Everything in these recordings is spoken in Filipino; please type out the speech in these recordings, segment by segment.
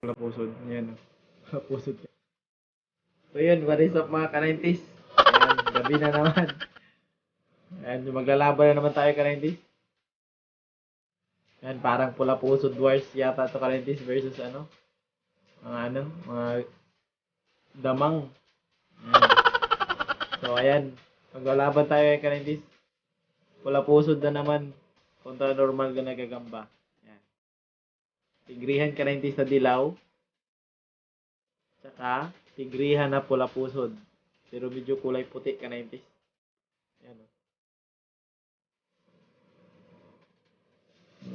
Wala pusod. Yan. Wala pusod. So yun, what is up mga ka-90s? Ayan, gabi na naman. Ayan, maglalaban na naman tayo ka-90s. Ayan, parang pula pusod wars yata to ka-90s versus mga damang. Ayan. So ayan, maglalaban tayo ka-90s. Pula pusod na naman kontra normal na nagagamba. Ayan. Tigrihan ka-90s na dilaw. Tsaka, tigrihan na pula pusod. Pero medyo kulay puti ka 90s. Ayan o.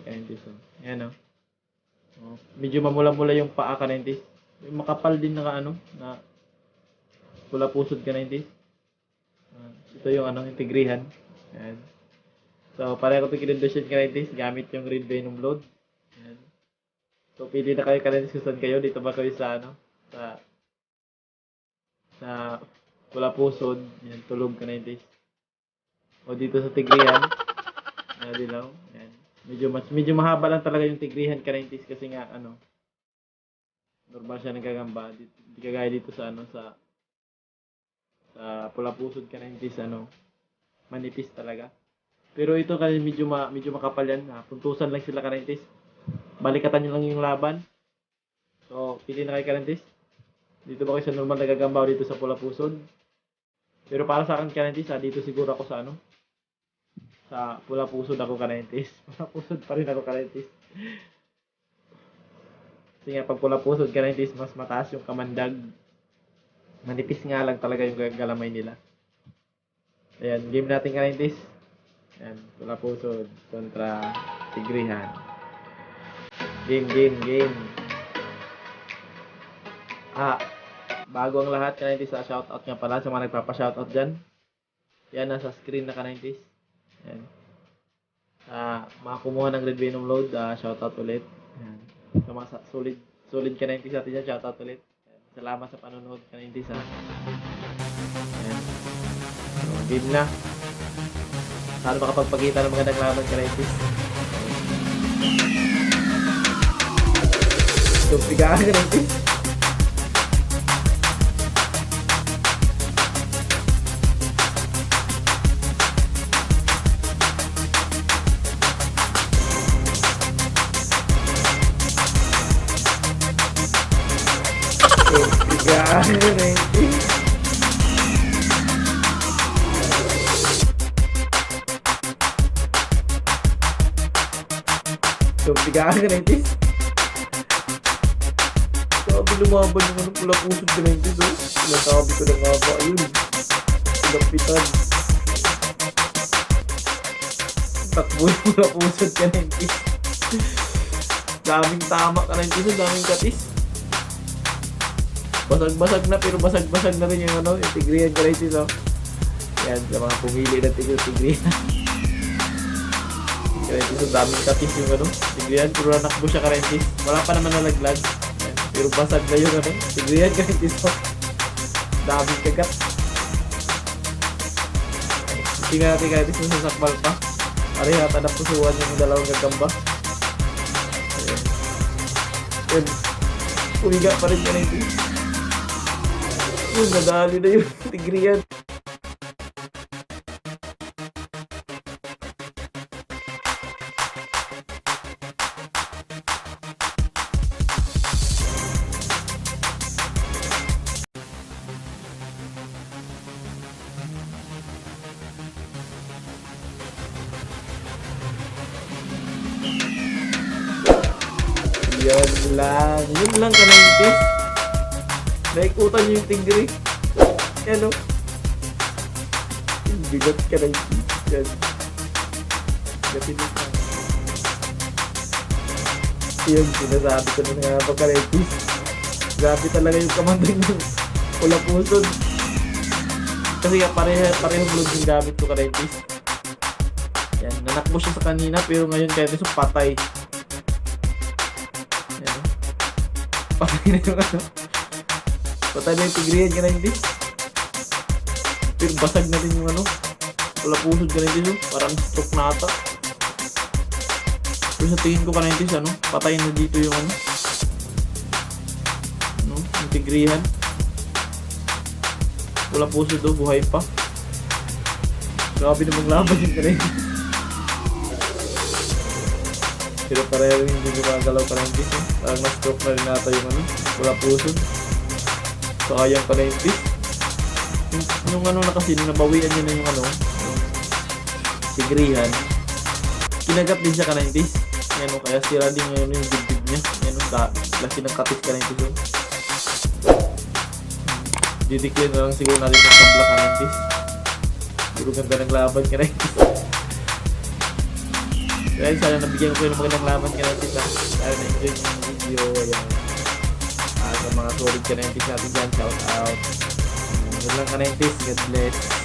Ka 90s o. Ayan o. Oh, medyo mamula-mula yung paa ka 90s. Yung makapal din na pula pusod ka 90s. Ito yung yung tigrihan. Ayan. So, pareho ko kinundusyon ka 90s. Gamit yung Red Venom Load. Ayan. So, pili na kayo ka 90s kung saan kayo. Dito ba kayo sa sa pula pusod, yan, tulog ka 90s. O dito sa tigrihan, dilaw, yan. Medyo mahaba lang talaga yung tigrihan ka 90s kasi nga, normal siya nagagamba. Hindi kagaya dito sa sa pula pusod ka 90s, manipis talaga. Pero ito kasi medyo makapal yan, puntusan lang sila ka 90s. Balikatan nyo lang yung laban. So, pili na kayo ka 90s. Dito ba kayo sa normal nagagamba o dito sa pula pusod? Pero para sa akin ka-90s, dito siguro ako sa sa pula pusod ako ka-90s. Pula pusod pa rin ako ka-90s. Kasi nga pag pula pusod ka-90s, mas mataas yung kamandag. Manipis nga lang talaga yung galamay nila. Ayan, game natin ka-90s. Ayan, pula pusod kontra tigrihan. Game. Bago ang lahat, ka-90s, shoutout nga pala sa mga nagpapa-shoutout dyan. Yan, nasa screen na ka-90s. Yan. Mga kumuha ng Red Venom Load, shoutout ulit. Yan. Sa mga solid ka-90s natin dyan, shoutout ulit. Yan. Salamat sa panonood ka-90s, Yan. So, game na. Sana makapagpakita ng mga naglaban ka-90s. So, pigaan ka-90s. So, bigaan ka 90s. Sabi lumaban yung pula pusod ka 90s, oh. Sinasabi ko na nga ba, ayun. Sinapitan. Takbo yung pula pusod ka 90s. Daming tama ka 90s, daming katis. Basag-basag na, pero basag-basag na rin yung yung tigrihan ka 90s, oh. Yan, sa mga pumili ng tigrihan. Kaya ito sa daming katis yung tigrihan, pero nakbo siya ka-90s. Wala pa naman nalaglag. Yan. Pero basag na yung tigrihan ka-90s. Daming kagat. Tingnan natin ka-90s kung sasakmal pa. Parehata na pusuan yung dalawang gagamba. Ayan. Yan. Umiga pa rin ka-90s. Nadali na yung tigrihan. Yun lang ka-90s. Naikutan niyo yung tigri. Yan o. Bigat ka-90s. Yan. Gatin mo ka. Yun, sinasabi ko na nga ba ka-90s. Grabe talaga yung kamandag ng pula pusod. Kasi nga parehong load yung gamit ko ka-90s. Yan, nanakbo siya sa kanina pero ngayon ka-90s patay. Yan. Patay na yung patay na yung tigrihan ka-90s. Pero basag na rin yung pula pusod ka-90s, parang stroke na ata. Pero sa tingin ko ka-90s, patay na dito yung Tigrihan. Wala puso do, buhay pa. Grabe na maglaban yung Karentis. Pero pareho rin hindi gumagalaw Karentis. Parang na-stroke na rin nata yung ano. Wala puso. Sayang Karentis. Yung ano na kasi, nung nabawian niya na yung ano, yung Tigrihan. Kinagat din siya Karentis. Yan o, kaya sira din ngayon yung dibdib niya. Yan o, laki ng katis Karentis o. Dideclare na lang siguro natin ng tabla Karentis. Puro ganda ng laban Karentis. Kaya sana nabigyan ko yung magandang laban Karentis ha. Sana na-enjoy yung video. Ayan. Sa mga solid Karentis natin dyan, shout out. Yun lang Karentis, God bless.